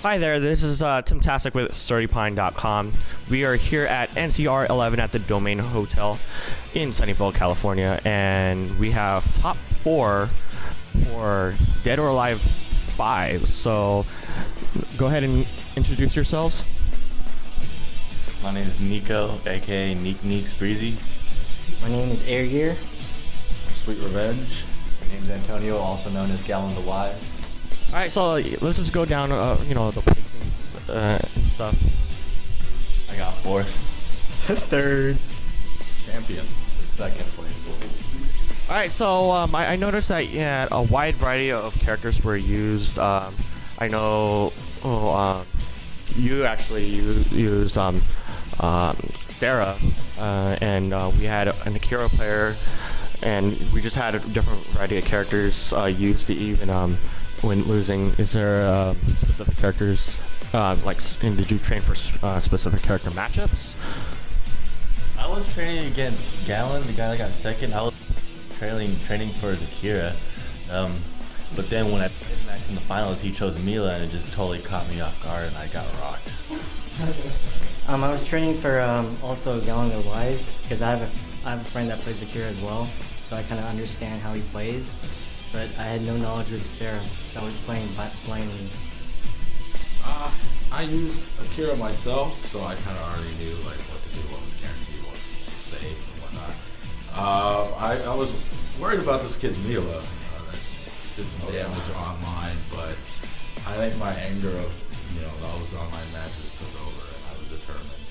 Hi there, this is Timtastic with SturdyPine.com. We are here at NCR 11 at the Domain Hotel in Sunnyvale, California, and we have top 4 for Dead or Alive 5. So go ahead and introduce yourselves. My name is Nico, aka Neek Neeks Breezy. My name is Air Gear. Sweet Revenge. My name is Antonio, also known as Gallon the Wise. All right, so let's just go down, the placings and stuff. I got 4th. Third. Champion. Second place. All right, so I noticed that a wide variety of characters were used. I know you actually used Sarah, and we had an Akira player, and we just had a different variety of characters used to even when losing. Is there specific characters did you train for specific character matchups? I was training against Gallon, the guy that got second. I was training for Akira. But then when I played Max in the finals, he chose Mila, and it just totally caught me off guard, and I got rocked. I was training for also Gallon the Wise because I have a friend that plays Akira as well, so I kind of understand how he plays. But I had no knowledge with Sarah, so I was playing blindly. I use Akira myself, so I kind of already knew what to do, what was guaranteed, what was safe, and whatnot. I was worried about this kid's Mila. That did some damage online, but I think my anger of those online matches took over, and I was determined.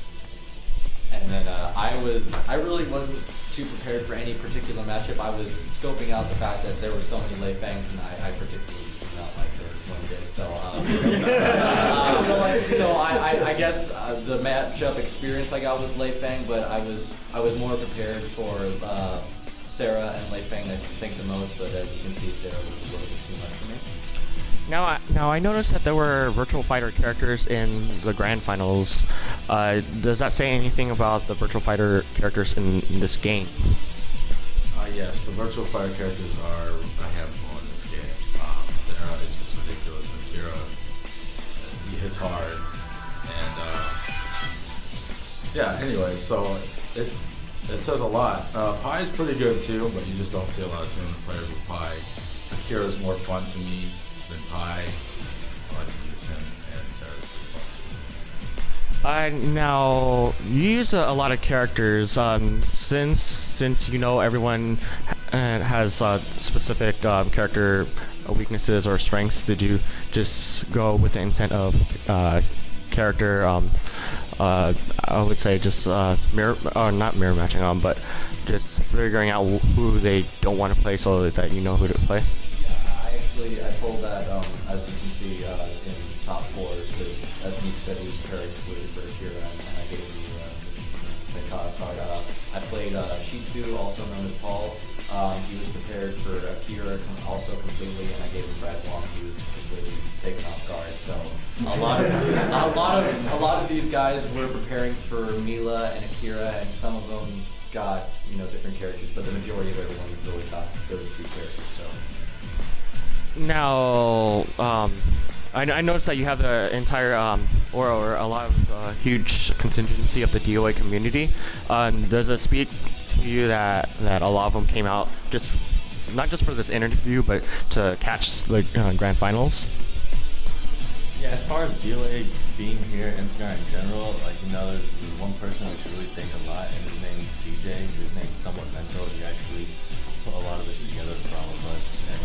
And then I really wasn't too prepared for any particular matchup. I was scoping out the fact that there were so many Lei Fangs, and I particularly did not like her one day. So, I guess the matchup experience I got was Lei Fang, but I was more prepared for Sarah and Lei Fang. I think the most, but as you can see, Sarah was a little bit too much for me. Now I noticed that there were virtual fighter characters in the grand finals. Does that say anything about the virtual fighter characters in this game? Yes, the virtual fighter characters are a handful in this game. Sarah is just ridiculous, and Kira, he hits hard, and anyway, so it says a lot. Pi is pretty good too, but you just don't see a lot of tournament players with Pi. Akira is more fun to me than Pi. I like to use him, and Sarah's pretty fun too. Now you use a lot of characters. Since everyone has specific character weaknesses or strengths, did you just go with the intent of character? I would say just not mirror matching, but just figuring out who they don't want to play so that you know who to play. I pulled that, as you can see, in top 4, because as Nick said, he was prepared completely for Akira, and I gave you the card. I played Shih Tzu, also known as Paul. He was prepared for Akira also completely, and I gave him Brad Wong. He was completely taken off guard. So a lot of these guys were preparing for Mila and Akira, and some of them got different characters, but the majority of everyone really got those 2 characters. So. Now, I noticed that you have the entire, or a lot of huge contingency of the DOA community. Does it speak to you that a lot of them came out not just for this interview, but to catch the grand finals? Yeah, as far as DOA being here, NCR in general, there's one person I should really thank a lot, and his name's CJ. His name's somewhat mental. He actually put a lot of this together for all of us, and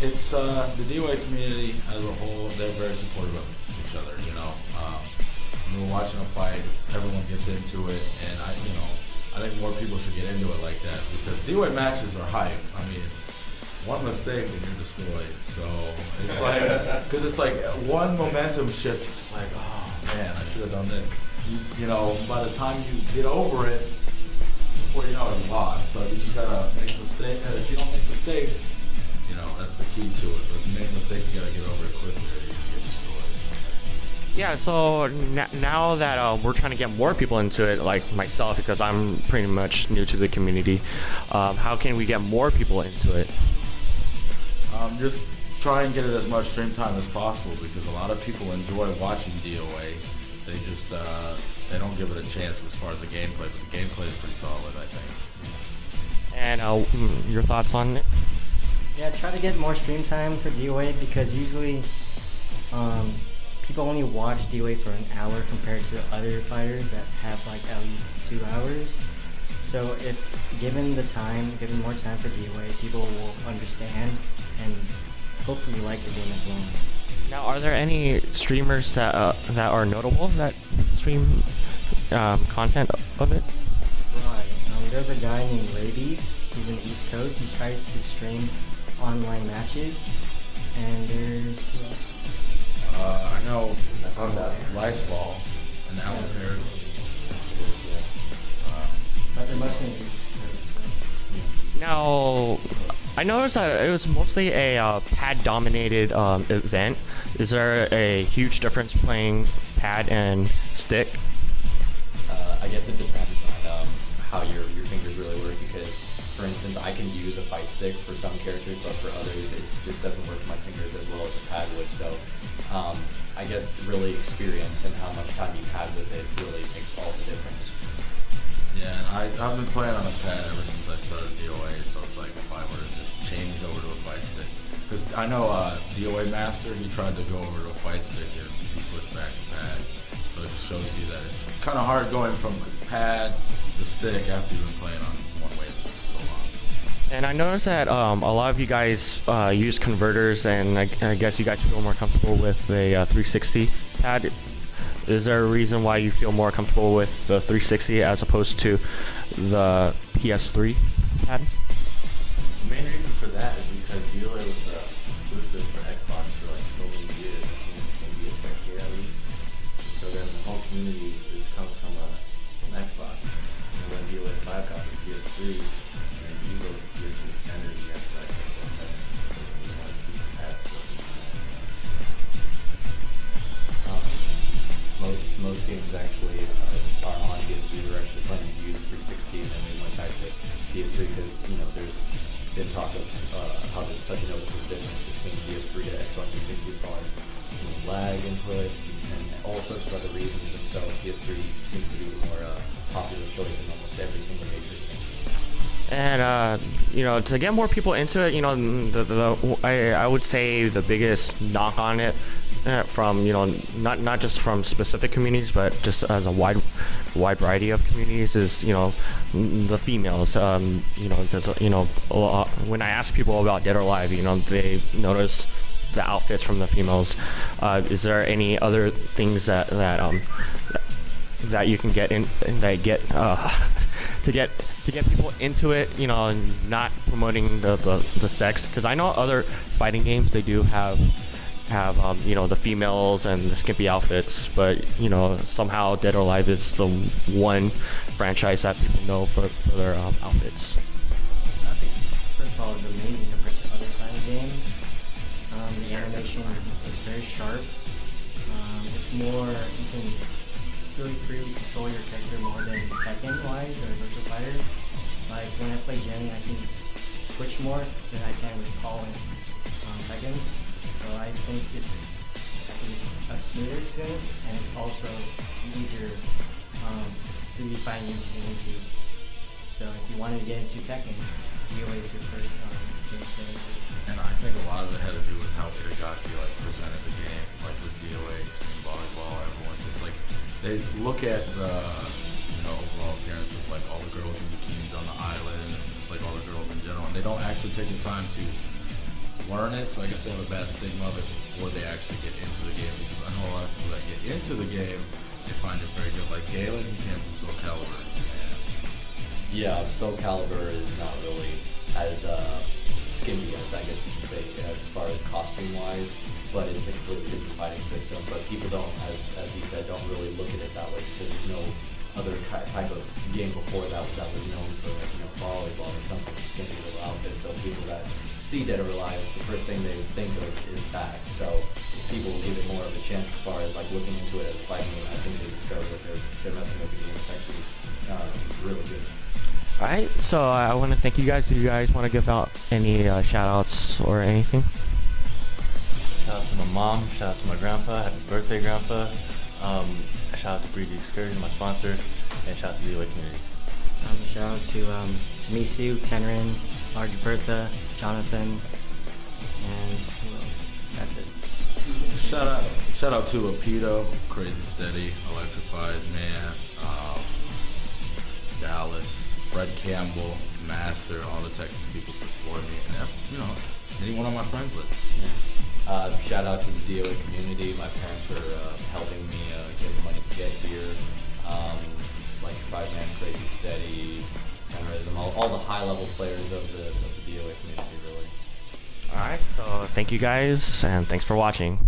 it's the DOA community as a whole. They're very supportive of each other. When we're watching a fight, everyone gets into it, and I think more people should get into it like that, because DOA matches are hype. I mean, one mistake and you're destroyed. So it's because it's like one momentum shift, you're just like, oh man, I should have done this. By the time you get over it, before you know it, you lost. So you just gotta make mistakes. And if you don't make mistakes, that's the key to it. But if you make a mistake, you gotta get over it quickly, or you're gonna get destroyed. Yeah, so now that we're trying to get more people into it, like myself, because I'm pretty much new to the community, how can we get more people into it? Just try and get it as much stream time as possible because a lot of people enjoy watching DOA. They just they don't give it a chance as far as the gameplay, but the gameplay is pretty solid, I think. And your thoughts on it? Yeah, try to get more stream time for DOA because usually people only watch DOA for an hour compared to other fighters that have like at least 2 hours. So if given more time for DOA, people will understand and hopefully like the game as well. Now, are there any streamers that are notable that stream content of it? Right. There's a guy named Rabies. He's in the East Coast. He tries to stream online matches. And there's who else? I know Liceball and Alan Perry. But they're mostly in the East Coast. So. Now, I noticed that it was mostly a pad-dominated event. Is there a huge difference playing pad and stick? I guess it depends on how your fingers really work because, for instance, I can use a fight stick for some characters, but for others it just doesn't work with my fingers as well as a pad would. So I guess really experience and how much time you've had with it really makes all the difference. Yeah, and I've been playing on a pad ever since I started DOA, so it's like if I were to just change over to a fight stick. Because I know DOA Master, he tried to go over to a fight stick and he switched back to pad. So it just shows you that it's kind of hard going from pad to stick after you've been playing on one way for so long. And I noticed that a lot of you guys use converters, and I guess you guys feel more comfortable with a 360 pad. Is there a reason why you feel more comfortable with the 360 as opposed to the PS3 pad? The main reason for that is because DOA was exclusive for Xbox for like so many years, maybe a decade at least. So then the whole community just comes from Xbox. And when DOA5 got the PS3, and then you go to PS3 standard, you have to like make that testing. So we want to keep the pads still. Most games actually are on PS3. We're actually planning to use 360, and then we went back to PS3 because there's been talk of how there's such a noticeable difference between PS3 to Xbox 360 as far as lag input and all sorts of other reasons, and so PS3 seems to be the more popular choice in almost every single major game. And to get more people into it, I would say the biggest knock on it from not just from specific communities, but just as a wide variety of communities is the females. Because when I ask people about Dead or Alive, they notice the outfits from the females. Is there any other things that you can get in that get to get people into it, not promoting the sex? Because I know other fighting games, they do have the females and the skimpy outfits, but somehow Dead or Alive is the one franchise that people know for their outfits. Graphics, first of all, is amazing compared to other fighting games. The animation is very sharp. It's more, you can really freely control your character more than Tekken-wise or Virtua Fighter. Like when I play Jenny, I can twitch more than I can with Paul and Tekken. So I think it's a smoother experience, and it's also easier 3D fighting game to get into. So if you wanted to get into Tekken, DOA is your first game to get into. And I think a lot of it had to do with how Itagaki presented the game, like with DOA, Extreme Volleyball, everyone just like they look at the overall appearance of like all the girls in bikinis on the island and just like all the girls in general, and they don't actually take the time to learn it. So I guess they have a bad stigma of it before they actually get into the game, because I know a lot of people that get into the game, they find it very good. Like Galen, who came from Soul Calibur. Yeah, Soul Calibur is not really as skimpy as I guess you can say as far as costume wise, but it's a completely different fighting system. But people don't, as he said, don't really look at it that way because there's no other type of game before that was known for volleyball or something skimpy little outfit. So people that see Dead or Alive, the first thing they would think of is that. So if people will give it more of a chance as far as like looking into it as a fighting game, I think they discover that they're messing with the game. It's actually really good. All right, so I want to thank you guys. Do you guys want to give out any shout outs or anything? Shout out to my mom, shout out to my grandpa, happy birthday grandpa. Shout out to Breezy Excursion, my sponsor, and shout out to the DOA community. Shout out to Misu, Tenrin, Large Bertha, Jonathan, and who else? That's it. Shout out to Lapido, Crazy Steady, Electrified Man, Dallas, Fred Campbell, Master, all the Texas people for supporting me, and anyone on my friends list. Shout out to the DOA community. My parents are helping me get the money to get here. Like Five Man, Crazy Steady, Memorism, all the high level players of the DOA community, really. All right, so thank you guys, and thanks for watching.